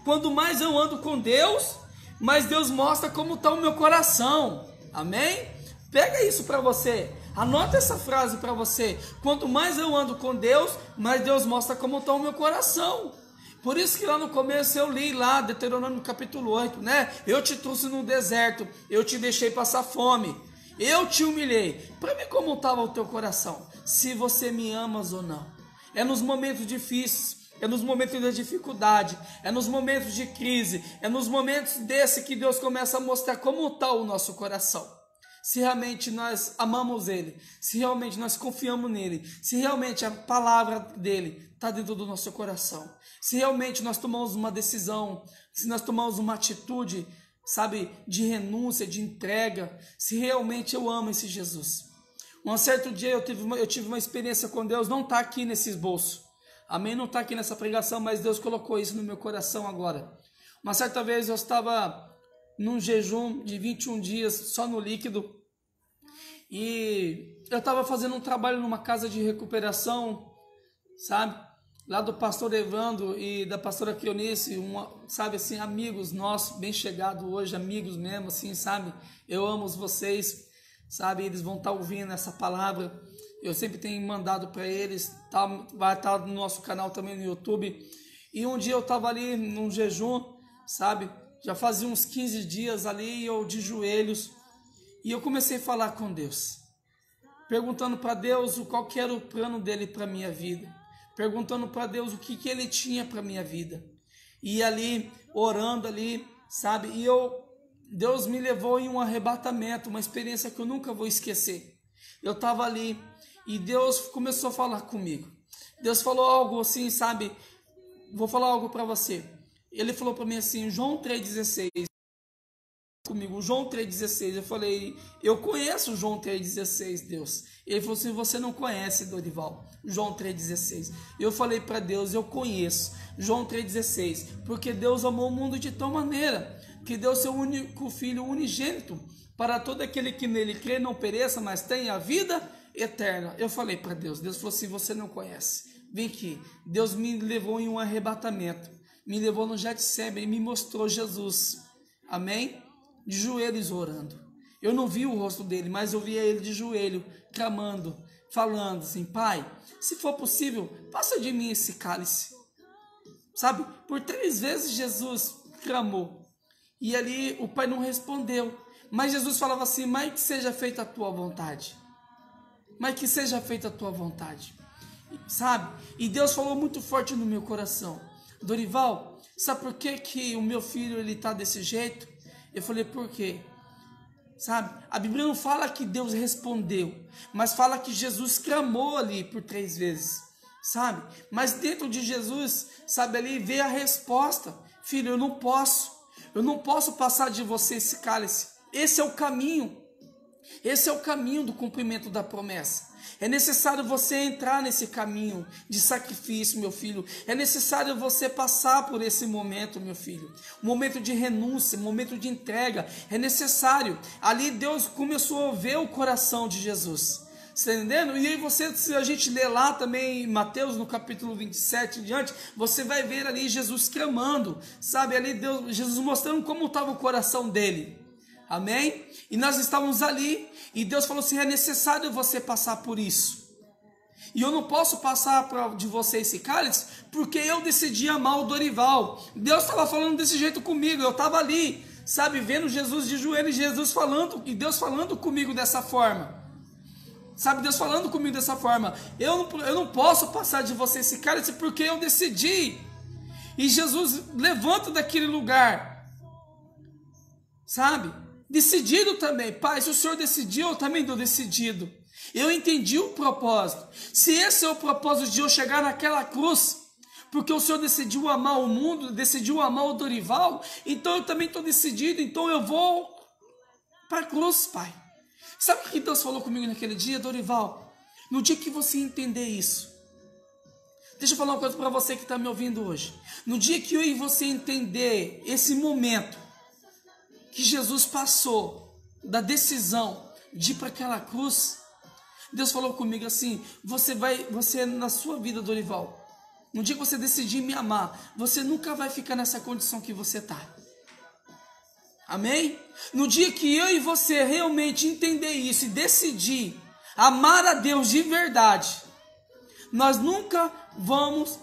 Quanto mais eu ando com Deus, mais Deus mostra como está o meu coração. Amém? Pega isso para você. Anota essa frase para você. Quanto mais eu ando com Deus, mais Deus mostra como está o meu coração. Por isso que lá no começo eu li lá, Deuteronômio capítulo 8, né? Eu te trouxe no deserto, eu te deixei passar fome, eu te humilhei. Para ver como estava o teu coração, se você me amas ou não. É nos momentos difíceis, é nos momentos da dificuldade, é nos momentos de crise, é nos momentos desse que Deus começa a mostrar como está o nosso coração. Se realmente nós amamos Ele, se realmente nós confiamos nele, se realmente a palavra dele está dentro do nosso coração, se realmente nós tomamos uma decisão, se nós tomamos uma atitude, sabe, de renúncia, de entrega, se realmente eu amo esse Jesus. Um certo dia eu tive uma experiência com Deus, não está aqui nesse esboço, amém? Não está aqui nessa pregação, mas Deus colocou isso no meu coração agora. Uma certa vez eu estava num jejum de 21 dias, só no líquido, e eu estava fazendo um trabalho numa casa de recuperação, sabe, lá do pastor Evandro e da pastora Kionice, sabe, assim, amigos nossos, bem chegados hoje, amigos mesmo, assim, sabe, eu amo vocês, sabe, eles vão estar ouvindo essa palavra, eu sempre tenho mandado para eles, vai estar no nosso canal também no YouTube. E um dia eu estava ali num jejum, sabe, já fazia uns 15 dias ali, eu de joelhos, e eu comecei a falar com Deus, perguntando para Deus qual que era o plano dele para a minha vida, perguntando para Deus o que ele tinha para a minha vida, e ali, orando ali, sabe, e Deus me levou em um arrebatamento, uma experiência que eu nunca vou esquecer. Eu estava ali, e Deus começou a falar comigo, Deus falou algo assim, sabe, vou falar algo para você, ele falou para mim assim, João 3,16, comigo, João 3,16, eu falei, eu conheço João 3,16, Deus. Ele falou assim, você não conhece, Dorival, João 3,16. Eu falei para Deus, eu conheço João 3,16, porque Deus amou o mundo de tal maneira, que deu seu único filho unigênito, para todo aquele que nele crê não pereça, mas tenha a vida eterna. Eu falei para Deus, Deus falou assim, você não conhece, vem aqui. Deus me levou em um arrebatamento, me levou no Getsemane e me mostrou Jesus, amém? De joelhos orando. Eu não vi o rosto dele, mas eu via ele de joelho, clamando, falando assim, Pai, se for possível, passa de mim esse cálice. Sabe, por 3 vezes Jesus clamou, e ali o Pai não respondeu, mas Jesus falava assim, mas que seja feita a tua vontade, mas que seja feita a tua vontade, sabe, e Deus falou muito forte no meu coração, Dorival, sabe por que o meu filho ele está desse jeito? Eu falei, por quê? Sabe, a Bíblia não fala que Deus respondeu, mas fala que Jesus clamou ali por 3 vezes, sabe? Mas dentro de Jesus, sabe, ali veio a resposta, filho, eu não posso passar de você esse cálice, esse é o caminho, Esse é o caminho do cumprimento da promessa. É necessário você entrar nesse caminho de sacrifício, meu filho. É necessário você passar por esse momento, meu filho. Um momento de renúncia, um momento de entrega. É necessário. Ali Deus começou a ver o coração de Jesus. Você está entendendo? E aí se a gente ler lá também em Mateus, no capítulo 27 em diante, você vai ver ali Jesus clamando, sabe? Ali Jesus mostrando como estava o coração dele. Amém? E nós estávamos ali e Deus falou assim, é necessário você passar por isso. E eu não posso passar de você esse cálice porque eu decidi amar o Dorival. Deus estava falando desse jeito comigo, eu estava ali, sabe, vendo Jesus de joelhos, Jesus falando, e Deus falando comigo dessa forma. Sabe, Deus falando comigo dessa forma. Eu não posso passar de você esse cálice porque eu decidi. E Jesus levanta daquele lugar, sabe? Decidido também. Pai, se o Senhor decidiu, eu também estou decidido. Eu entendi o propósito. Se esse é o propósito de eu chegar naquela cruz, porque o Senhor decidiu amar o mundo, decidiu amar o Dorival, então eu também estou decidido, então eu vou para a cruz, Pai. Sabe o que Deus falou comigo naquele dia, Dorival? No dia que você entender isso, deixa eu falar uma coisa para você que está me ouvindo hoje. No dia que eu e você entender esse momento que Jesus passou da decisão de ir para aquela cruz, Deus falou comigo assim, você na sua vida, Dorival, no dia que você decidir me amar, você nunca vai ficar nessa condição que você está. Amém? No dia que eu e você realmente entender isso e decidir amar a Deus de verdade, nós nunca vamos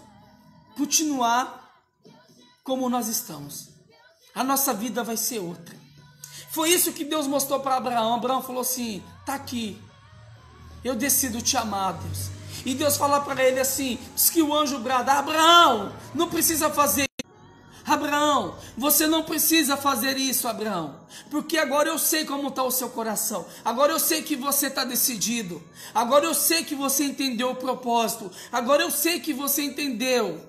continuar como nós estamos. A nossa vida vai ser outra. Foi isso que Deus mostrou para Abraão. Abraão falou assim, tá aqui, eu decido te amar, Deus. E Deus falou para ele assim, diz que o anjo brada, Abraão, não precisa fazer. Abraão, você não precisa fazer isso, Abraão, porque agora eu sei como está o seu coração, agora eu sei que você está decidido, agora eu sei que você entendeu o propósito, agora eu sei que você entendeu,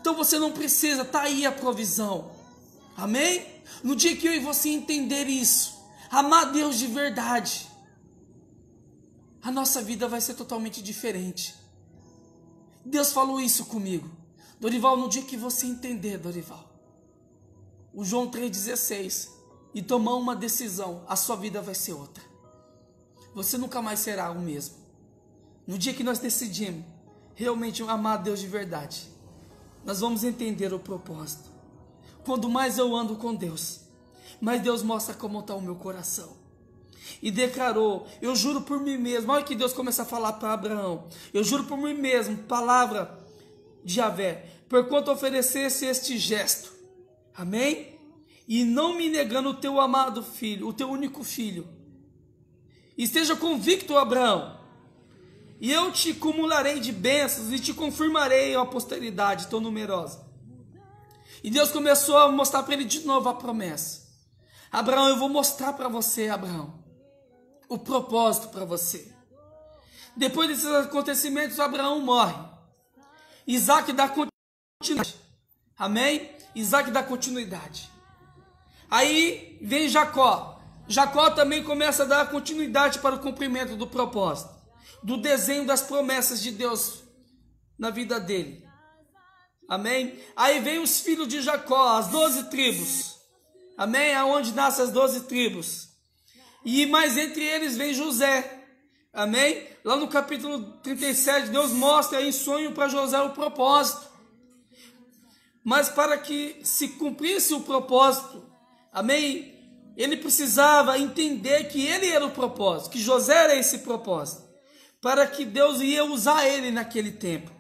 então você não precisa, está aí a provisão, amém? No dia que eu e você entender isso, amar Deus de verdade, a nossa vida vai ser totalmente diferente. Deus falou isso comigo, Dorival, no dia que você entender, Dorival, o João 3,16, e tomar uma decisão, a sua vida vai ser outra. Você nunca mais será o mesmo. No dia que nós decidimos realmente amar a Deus de verdade, nós vamos entender o propósito. Quando mais eu ando com Deus, mais Deus mostra como está o meu coração. E declarou, eu juro por mim mesmo, olha que Deus começa a falar para Abraão, eu juro por mim mesmo, palavra de Yahvé, porquanto oferecesse este gesto, amém? E não me negando o teu amado filho, o teu único filho. Esteja convicto, Abraão, e eu te acumularei de bênçãos e te confirmarei a posteridade tão numerosa. E Deus começou a mostrar para ele de novo a promessa. Abraão, eu vou mostrar para você, Abraão, o propósito para você. Depois desses acontecimentos, Abraão morre. Isaac dá continuidade. Amém? Isaac dá continuidade. Aí vem Jacó. Jacó também começa a dar continuidade para o cumprimento do propósito, do desenho das promessas de Deus na vida dele. Amém? Aí vem os filhos de Jacó, as 12 tribos. Amém? Aonde nascem as 12 tribos. E mais entre eles vem José. Amém? Lá no capítulo 37, Deus mostra em sonho para José o propósito. Mas para que se cumprisse o propósito, amém? Ele precisava entender que ele era o propósito, que José era esse propósito, para que Deus ia usar ele naquele tempo.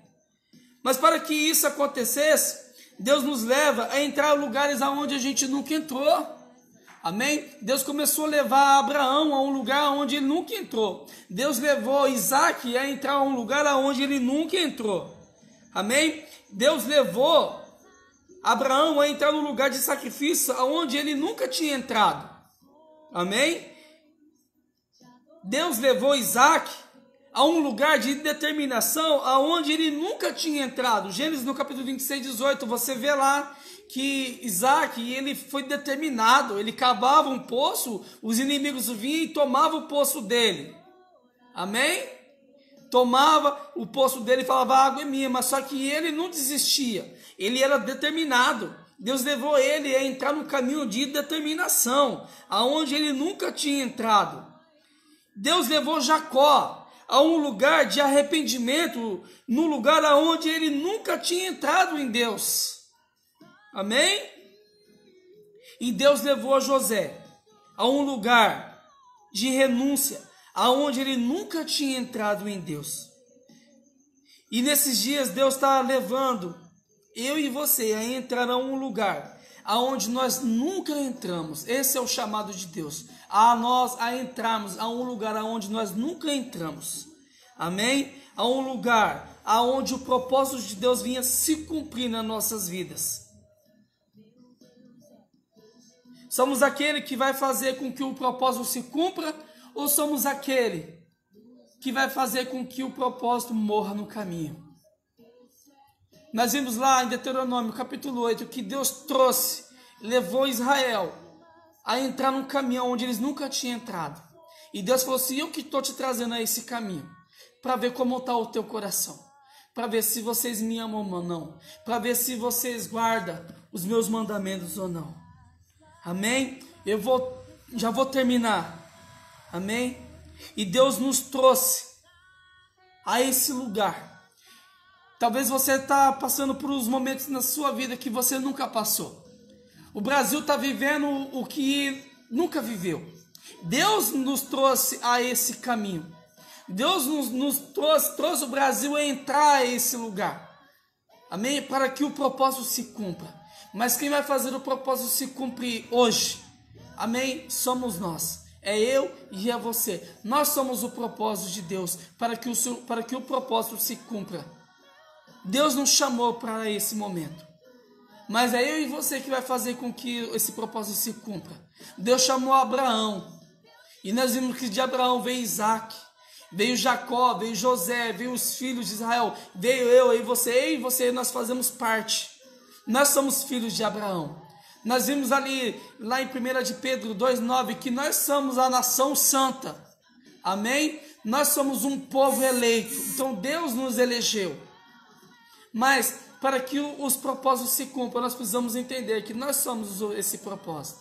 Mas para que isso acontecesse, Deus nos leva a entrar em lugares aonde a gente nunca entrou. Amém? Deus começou a levar Abraão a um lugar onde ele nunca entrou. Deus levou Isaac a entrar a um lugar onde ele nunca entrou. Amém? Deus levou Abraão a entrar no lugar de sacrifício onde ele nunca tinha entrado. Amém? Deus levou Isaac a um lugar de determinação aonde ele nunca tinha entrado. Gênesis no capítulo 26, 18, você vê lá que Isaac, ele foi determinado, ele cavava um poço, os inimigos vinham e tomavam o poço dele. Amém? Tomava o poço dele e falava, a água é minha, mas só que ele não desistia, ele era determinado. Deus levou ele a entrar no caminho de determinação, aonde ele nunca tinha entrado. Deus levou Jacó a um lugar de arrependimento, no lugar aonde ele nunca tinha entrado em Deus. Amém? E Deus levou a José a um lugar de renúncia, aonde ele nunca tinha entrado em Deus. E nesses dias Deus está levando eu e você a entrar a um lugar aonde nós nunca entramos. Esse é o chamado de Deus, a nós a entrarmos a um lugar aonde nós nunca entramos. Amém? A um lugar aonde o propósito de Deus vinha se cumprir nas nossas vidas. Somos aquele que vai fazer com que o propósito se cumpra, ou somos aquele que vai fazer com que o propósito morra no caminho? Nós vimos lá em Deuteronômio capítulo 8 que Deus trouxe, levou Israel a entrar num caminho onde eles nunca tinham entrado. E Deus falou assim, eu que estou te trazendo a esse caminho, para ver como está o teu coração, para ver se vocês me amam ou não, para ver se vocês guardam os meus mandamentos ou não. Amém? Já vou terminar. Amém? E Deus nos trouxe a esse lugar. Talvez você está passando por uns momentos na sua vida que você nunca passou. O Brasil está vivendo o que nunca viveu. Deus nos trouxe a esse caminho. Deus nos trouxe o Brasil a entrar a esse lugar. Amém? Para que o propósito se cumpra. Mas quem vai fazer o propósito se cumprir hoje? Amém? Somos nós. É eu e é você. Nós somos o propósito de Deus para que o propósito se cumpra. Deus nos chamou para esse momento. Mas é eu e você que vai fazer com que esse propósito se cumpra. Deus chamou Abraão. E nós vimos que de Abraão veio Isaac, veio Jacó, veio José, veio os filhos de Israel. Veio eu e você, nós fazemos parte. Nós somos filhos de Abraão. Nós vimos ali, lá em 1 de Pedro 2,9, que nós somos a nação santa. Amém? Nós somos um povo eleito. Então Deus nos elegeu. Mas para que os propósitos se cumpram, nós precisamos entender que nós somos esse propósito.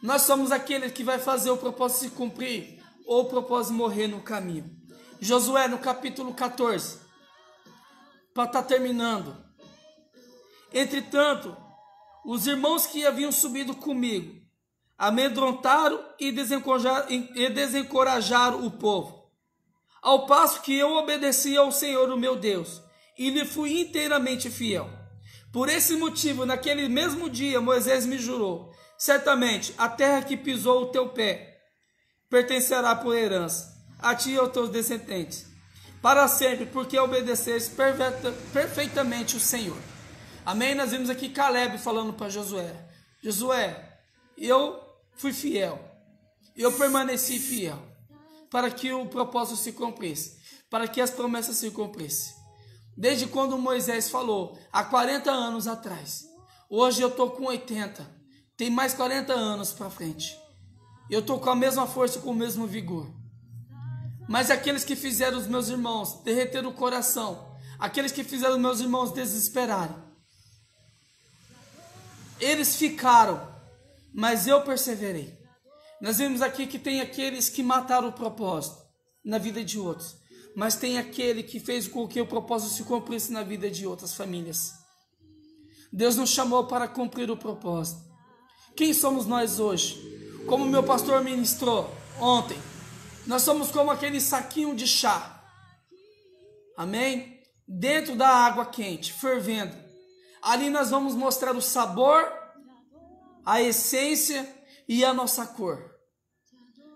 Nós somos aquele que vai fazer o propósito se cumprir ou o propósito morrer no caminho. Josué, no capítulo 14, para estar terminando. Entretanto, os irmãos que haviam subido comigo amedrontaram e desencorajaram o povo, ao passo que eu obedeci ao Senhor, o meu Deus, e lhe fui inteiramente fiel. Por esse motivo, naquele mesmo dia, Moisés me jurou, certamente a terra que pisou o teu pé pertencerá por herança a ti e aos teus descendentes, para sempre, porque obedeceste perfeitamente o Senhor. Amém? Nós vimos aqui Caleb falando para Josué. Josué, eu fui fiel. Eu permaneci fiel. Para que o propósito se cumprisse. Para que as promessas se cumprissem. Desde quando Moisés falou, há 40 anos atrás. Hoje eu estou com 80. Tem mais 40 anos para frente. Eu estou com a mesma força, com o mesmo vigor. Mas aqueles que fizeram os meus irmãos derreter o coração. Aqueles que fizeram os meus irmãos desesperarem. Eles ficaram, mas eu perseverei. Nós vimos aqui que tem aqueles que mataram o propósito na vida de outros, mas tem aquele que fez com que o propósito se cumprisse na vida de outras famílias. Deus nos chamou para cumprir o propósito. Quem somos nós hoje? Como meu pastor ministrou ontem, nós somos como aquele saquinho de chá. Amém? Dentro da água quente, fervendo. Ali nós vamos mostrar o sabor, a essência e a nossa cor.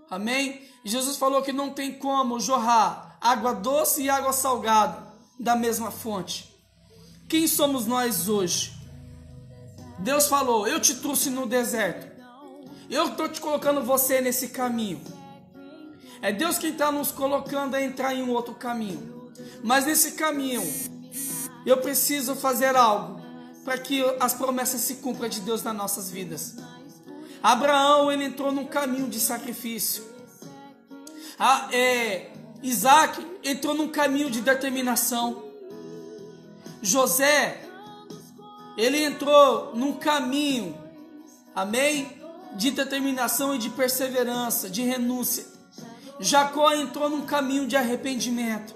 Amém? Jesus falou que não tem como jorrar água doce e água salgada da mesma fonte. Quem somos nós hoje? Deus falou, eu te trouxe no deserto. Eu estou te colocando você nesse caminho. É Deus quem está nos colocando a entrar em um outro caminho. Mas nesse caminho, eu preciso fazer algo para que as promessas se cumpram de Deus nas nossas vidas. Abraão, ele entrou num caminho de sacrifício. Isaac entrou num caminho de determinação. José, ele entrou num caminho, amém, de determinação e de perseverança, de renúncia. Jacó entrou num caminho de arrependimento.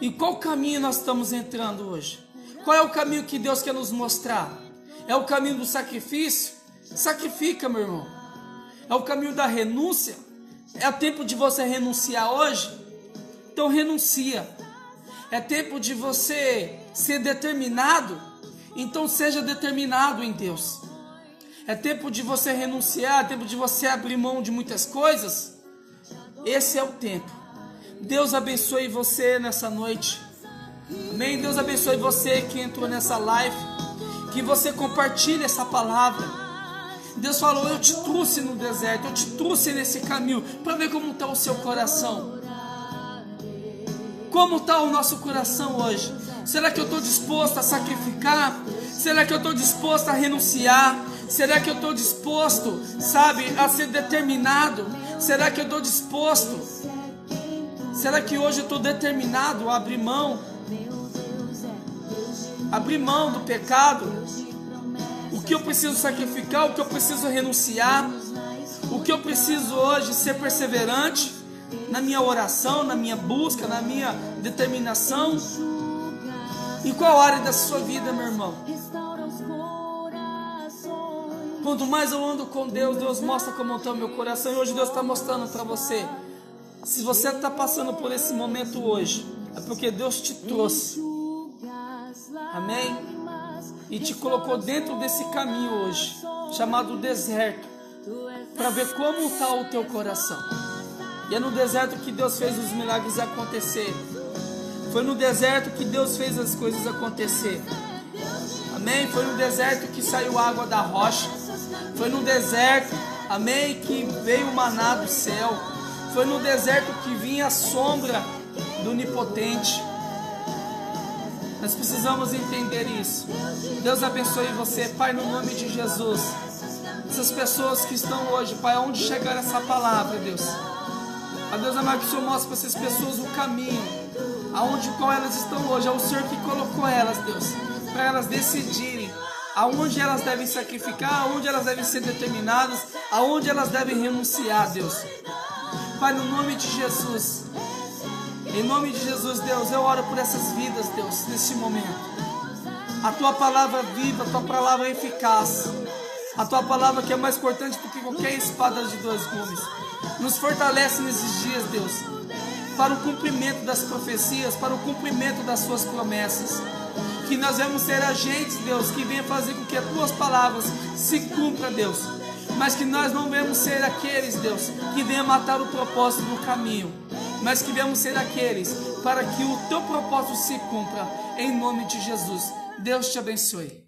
E qual caminho nós estamos entrando hoje? Qual é o caminho que Deus quer nos mostrar? É o caminho do sacrifício? Sacrifica, meu irmão. É o caminho da renúncia? É o tempo de você renunciar hoje? Então renuncia. É tempo de você ser determinado? Então seja determinado em Deus. É tempo de você renunciar, é tempo de você abrir mão de muitas coisas? Esse é o tempo. Deus abençoe você nessa noite. Amém? Deus abençoe você que entrou nessa live. Que você compartilhe essa palavra. Deus falou, eu te trouxe no deserto, eu te trouxe nesse caminho, para ver como está o seu coração. Como está o nosso coração hoje? Será que eu estou disposto a sacrificar? Será que eu estou disposto a renunciar? Será que eu estou disposto, sabe, a ser determinado? Será que eu estou disposto? Será que hoje eu estou determinado a abrir mão? Abrir mão do pecado? O que eu preciso sacrificar? O que eu preciso renunciar? O que eu preciso hoje ser perseverante? Na minha oração, na minha busca, na minha determinação? Em qual área da sua vida, meu irmão? Quanto mais eu ando com Deus, Deus mostra como está o meu coração. E hoje Deus está mostrando para você. Se você está passando por esse momento hoje, é porque Deus te trouxe. Amém? E te colocou dentro desse caminho hoje, chamado deserto, para ver como está o teu coração. E é no deserto que Deus fez os milagres acontecer. Foi no deserto que Deus fez as coisas acontecer. Amém? Foi no deserto que saiu água da rocha. Foi no deserto, amém, que veio o maná do céu. Foi no deserto que vinha a sombra do Onipotente. Nós precisamos entender isso. Deus abençoe você, Pai, no nome de Jesus. Essas pessoas que estão hoje, Pai, aonde chegar essa palavra, Deus. A Deus amado, que o Senhor mostre para essas pessoas o caminho, aonde qual elas estão hoje. É o Senhor que colocou elas, Deus, para elas decidirem aonde elas devem sacrificar, aonde elas devem ser determinadas, aonde elas devem renunciar, Deus. Pai, no nome de Jesus, em nome de Jesus, Deus, eu oro por essas vidas, Deus, nesse momento. A Tua palavra viva, a Tua palavra eficaz, a Tua palavra que é mais cortante do que qualquer espada de dois gumes. Nos fortalece nesses dias, Deus, para o cumprimento das profecias, para o cumprimento das Suas promessas. Que nós vamos ser agentes, Deus, que venha fazer com que as Tuas palavras se cumpram, Deus. Mas que nós não venhamos ser aqueles, Deus, que venha matar o propósito no caminho. Mas que venhamos ser aqueles para que o Teu propósito se cumpra, em nome de Jesus. Deus te abençoe.